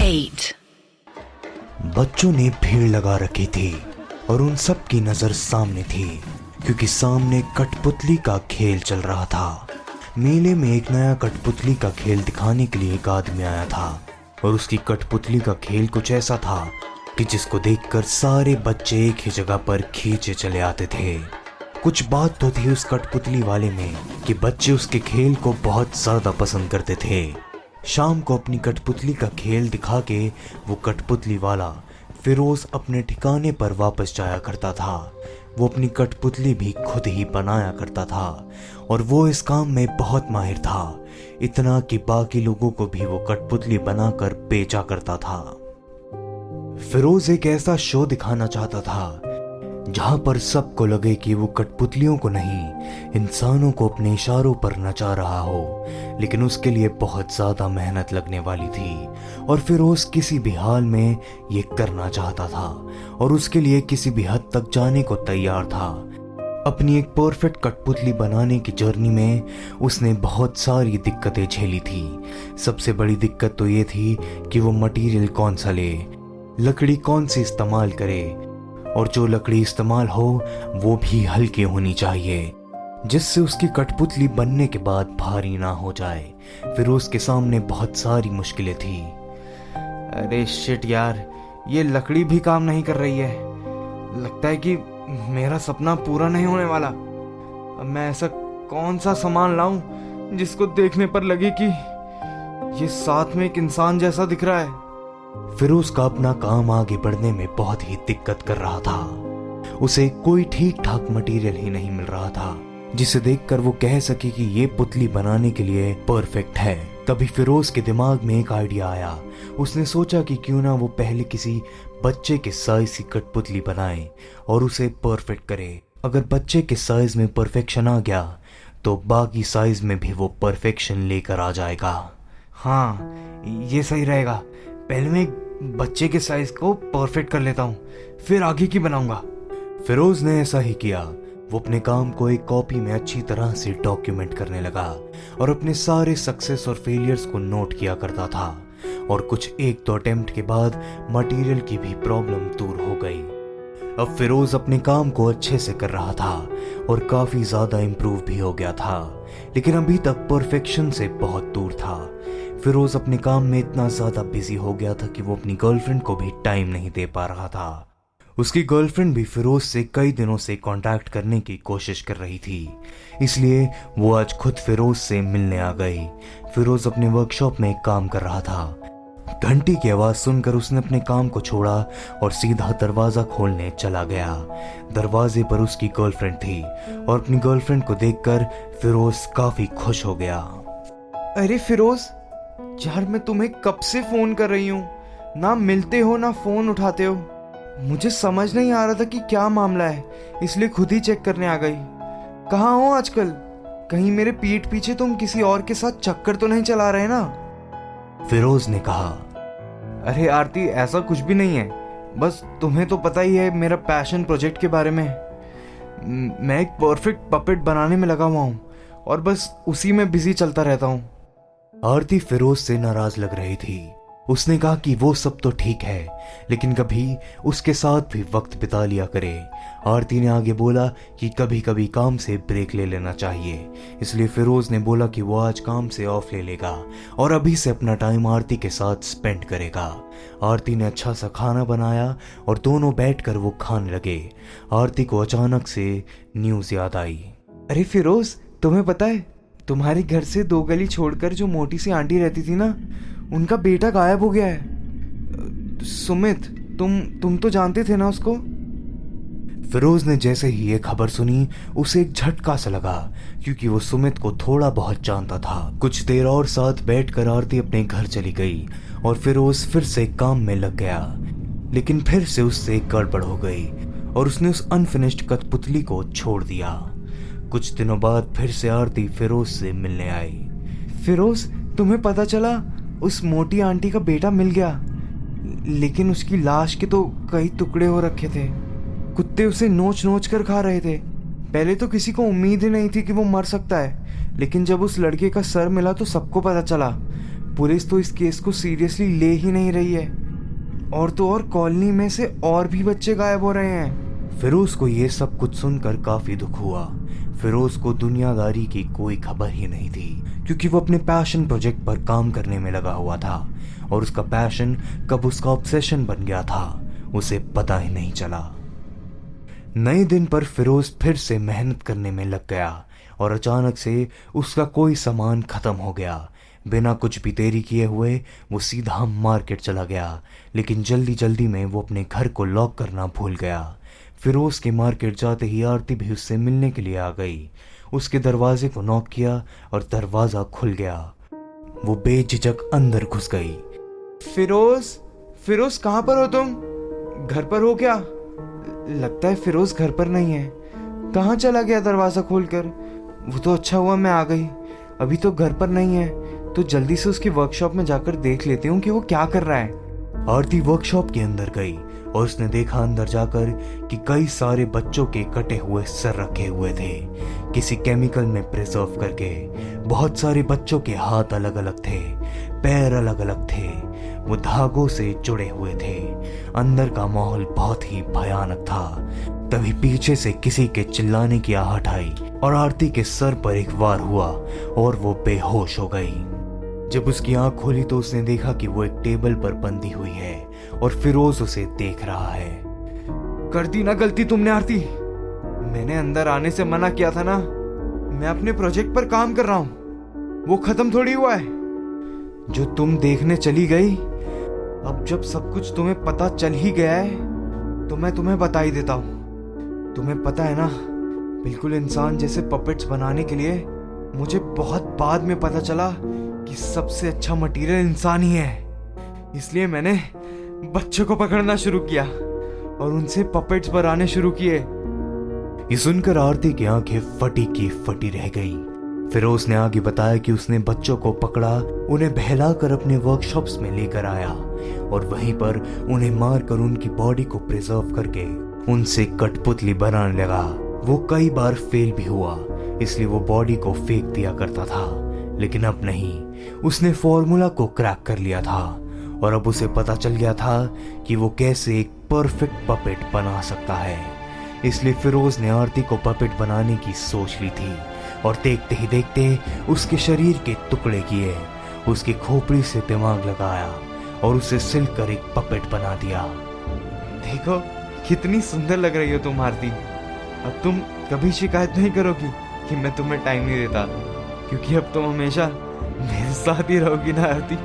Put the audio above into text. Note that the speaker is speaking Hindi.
8. बच्चों ने भीड़ लगा रखी थी और उन सब की नजर सामने थी क्योंकि सामने कठपुतली का खेल चल रहा था। मेले में एक नया कठपुतली का खेल दिखाने के लिए एक आदमी आया था और उसकी कठपुतली का खेल कुछ ऐसा था कि जिसको देखकर सारे बच्चे एक ही जगह पर खींचे चले आते थे। कुछ बात तो थी उस कठपुतली वाले में कि बच्चे उसके खेल को बहुत ज्यादा पसंद करते थे। शाम को अपनी कठपुतली का खेल दिखा के वो कठपुतली वाला फिरोज अपने ठिकाने पर वापस जाया करता था। वो अपनी कठपुतली भी खुद ही बनाया करता था और वो इस काम में बहुत माहिर था, इतना कि बाकी लोगों को भी वो कठपुतली बनाकर बेचा करता था। फिरोज एक ऐसा शो दिखाना चाहता था जहां पर सबको लगे कि वो कठपुतलियों को नहीं, इंसानों को अपने इशारों पर नचा रहा हो, लेकिन उसके लिए बहुत ज्यादा मेहनत लगने वाली थी और फिरोज किसी भी हाल में ये करना चाहता था और उसके लिए किसी भी हद तक जाने को तैयार था। अपनी एक परफेक्ट कठपुतली बनाने की जर्नी में उसने बहुत सारी दिक्कतें झेली थी। सबसे बड़ी दिक्कत तो ये थी कि वो मटेरियल कौन सा ले, लकड़ी कौन सी इस्तेमाल करे और जो लकड़ी इस्तेमाल हो वो भी हल्की होनी चाहिए जिससे उसकी कठपुतली बनने के बाद भारी ना हो जाए। फिर उसके सामने बहुत सारी मुश्किलें थी। अरे शिट यार, ये लकड़ी भी काम नहीं कर रही है। लगता है कि मेरा सपना पूरा नहीं होने वाला। अब मैं ऐसा कौन सा सामान लाऊं जिसको देखने पर लगे कि ये साथ में एक इंसान जैसा दिख रहा है। फिरोज का अपना काम आगे बढ़ने में बहुत ही दिक्कत कर रहा था। उसे कोई ठीक ठाक मटेरियल ही नहीं मिल रहा था जिसे देखकर वो कह सके कि ये पुतली बनाने के लिए परफेक्ट है। तभी फिरोज के दिमाग में एक आइडिया आया। उसने सोचा कि क्यों ना वो पहले किसी बच्चे के साइज की कठपुतली बनाए और उसे परफेक्ट करे। अगर बच्चे के साइज में परफेक्शन आ गया तो बाकी साइज में भी वो परफेक्शन लेकर आ जाएगा। हाँ, ये सही रहेगा। पहले मैं एक बच्चे के साइज को परफेक्ट कर लेता हूँ, फिर आगे की बनाऊंगा। फिरोज ने ऐसा ही किया। वो अपने काम को एक कॉपी में अच्छी तरह से डॉक्यूमेंट करने लगा और अपने सारे सक्सेस और फेलियर्स को नोट किया करता था और कुछ एक दो अटेम्प्ट के बाद मटेरियल की भी प्रॉब्लम दूर हो गई। अब फिरोज अपने काम को अच्छे से कर रहा था और काफी ज्यादा इम्प्रूव भी हो गया था, लेकिन अभी तक परफेक्शन से बहुत दूर था। फिरोज अपने काम में इतना ज्यादा बिजी हो गया था कि वो अपनी गर्लफ्रेंड को भी टाइम नहीं दे पा रहा था। उसकी गर्लफ्रेंड भी फिरोज से कई दिनों से कांटेक्ट करने की कोशिश कर रही थी, इसलिए वो आज खुद फिरोज से मिलने आ गई। फिरोज अपने वर्कशॉप में काम कर रहा था। घंटी की आवाज सुनकर उसने अपने काम को छोड़ा और सीधा दरवाजा खोलने चला गया। दरवाजे पर उसकी गर्लफ्रेंड थी और अपनी गर्लफ्रेंड को देखकर फिरोज काफी खुश हो गया। अरे फिरोज यार, मैं तुम्हें कब से फोन कर रही हूँ, ना मिलते हो ना फोन उठाते हो। मुझे समझ नहीं आ रहा था कि क्या मामला है, इसलिए खुद ही चेक करने आ गई। कहाँ हो आजकल? कहीं मेरे पीठ पीछे तुम किसी और के साथ चक्कर तो नहीं चला रहे ना? फिरोज ने कहा। अरे आरती, ऐसा कुछ भी नहीं है। बस तुम्हें तो पता ही है मेरा पैशन प्रोजेक्ट के बारे में। मैं एक परफेक्ट पपेट बनाने में लगा हुआ हूँ और बस उसी में बिजी चलता रहता हूँ। आरती फिरोज से नाराज लग रही थी। उसने कहा कि वो सब तो ठीक है, लेकिन कभी उसके साथ भी वक्त बिता लिया करे। आरती ने आगे बोला कि कभी कभी काम से ब्रेक ले लेना चाहिए, इसलिए फिरोज ने बोला कि वो आज काम से ऑफ ले लेगा और अभी से अपना टाइम आरती के साथ स्पेंड करेगा। आरती ने अच्छा सा खाना बनाया और दोनों बैठकर वो खाने लगे। आरती को अचानक से न्यूज याद आई। अरे फिरोज, तुम्हें पता है तुम्हारे घर से 2 गली छोड़कर जो मोटी सी आंटी रहती थी ना, उनका बेटा गायब हो गया है। सुमित, तुम तो जानते थे ना उसको? फिरोज ने जैसे ही ये खबर सुनी उसे एक झटका सा लगा, क्योंकि वो सुमित को थोड़ा बहुत जानता था। कुछ देर और साथ बैठकर आरती अपने घर चली गई और फिरोज फिर से काम में लग गया, लेकिन फिर से उससे गड़बड़ हो गई और उसने उस अनफिनिश्ड कठपुतली को छोड़ दिया। कुछ दिनों बाद फिर से आरती फिरोज से मिलने आई। फिरोज, तुम्हें पता चला उस मोटी आंटी का बेटा मिल गया, लेकिन उसकी लाश के तो कई टुकड़े हो रखे थे। कुत्ते उसे नोच नोच कर खा रहे थे। पहले तो किसी को उम्मीद ही नहीं थी कि वो मर सकता है, लेकिन जब उस लड़के का सर मिला तो सबको पता चला। पुलिस तो इस केस को सीरियसली ले ही नहीं रही है। और तो और कॉलोनी में से और भी बच्चे गायब हो रहे हैं। फिरोज को ये सब कुछ सुनकर काफी दुख हुआ। फिरोज को दुनियादारी की कोई खबर ही नहीं थी, क्योंकि वो अपने पैशन प्रोजेक्ट पर काम करने में लगा हुआ था और उसका पैशन कब उसका ऑब्सेशन बन गया था उसे पता ही नहीं चला। नए दिन पर फिरोज फिर से मेहनत करने में लग गया और अचानक से उसका कोई सामान खत्म हो गया। बिना कुछ भी देरी किए हुए वो सीधा मार्केट चला गया, लेकिन जल्दी जल्दी में वो अपने घर को लॉक करना भूल गया। फिरोज के मार्केट जाते ही आरती भी उससे मिलने के लिए आ गई। उसके दरवाजे को नॉक किया और दरवाजा खुल गया। वो बेझिझक अंदर घुस गई। फिरोज, फिरोज कहाँ पर हो तुम? घर पर हो क्या? लगता है फिरोज घर पर नहीं है। कहाँ चला गया दरवाजा खोलकर? वो तो अच्छा हुआ मैं आ गई। अभी तो घर पर नहीं है, तो जल्दी से उसकी वर्कशॉप में जाकर देख लेती हूँ कि वो क्या कर रहा है। आरती वर्कशॉप के अंदर गई और उसने देखा अंदर जाकर कि कई सारे बच्चों के कटे हुए सर रखे हुए थे, किसी केमिकल में प्रिजर्व करके। बहुत सारे बच्चों के हाथ अलग अलग थे, पैर अलग अलग थे, वो धागों से जुड़े हुए थे। अंदर का माहौल बहुत ही भयानक था। तभी पीछे से किसी के चिल्लाने की आहट आई और आरती के सर पर एक वार हुआ और वो बेहोश हो गई। जब उसकी आंख खोली तो उसने देखा कि वो एक टेबल पर बंधी हुई है और फिरोज उसे देख रहा है। कर दी ना गलती तुमने आरती। मैंने अंदर आने से मना किया था ना। मैं अपने प्रोजेक्ट पर काम कर रहा हूँ, वो खत्म थोड़ी हुआ है। जो तुम देखने चली गई, अब जब सब कुछ तुम्हें पता चल ही गया है तो मैं तुम्हें बता ही देता हूँ। तुम्हें पता है ना, बिल्कुल इंसान जैसे पपेट्स बनाने के लिए मुझे बहुत बाद में पता चला कि सबसे अच्छा मटेरियल इंसान ही है। इसलिए मैंने बच्चों को पकड़ना शुरू किया और उनसे पपेट्स बनाने शुरू किए। ये सुनकर आरती की आंखें फटी की फटी रह गई। फिरोज ने आगे बताया कि उसने बच्चों को पकड़ा, उन्हें बहलाकर अपने वर्कशॉप्स में लेकर आया और वहीं पर उन्हें मारकर उनकी बॉडी को प्रिजर्व करके उनसे कठपुतली बनाने लगा। वो कई बार फेल भी हुआ, इसलिए वो बॉडी को फेंक दिया करता था, लेकिन अब नहीं। उसने फॉर्मूला को क्रैक कर लिया था और अब उसे पता चल गया था कि वो कैसे एक परफेक्ट पपेट बना सकता है। इसलिए फिरोज ने आरती को पपेट बनाने की सोच ली थी और देखते ही देखते उसके शरीर के टुकड़े किए, उसकी खोपड़ी से दिमाग लगाया और उसे सिलकर एक पपेट बना दिया। देखो कितनी सुंदर लग रही हो तुम आरती। अब तुम कभी शिकायत नहीं करोगी कि मैं तुम्हें टाइम नहीं देता, क्योंकि अब तुम हमेशा मेरे साथ ही रहोगी ना आरती।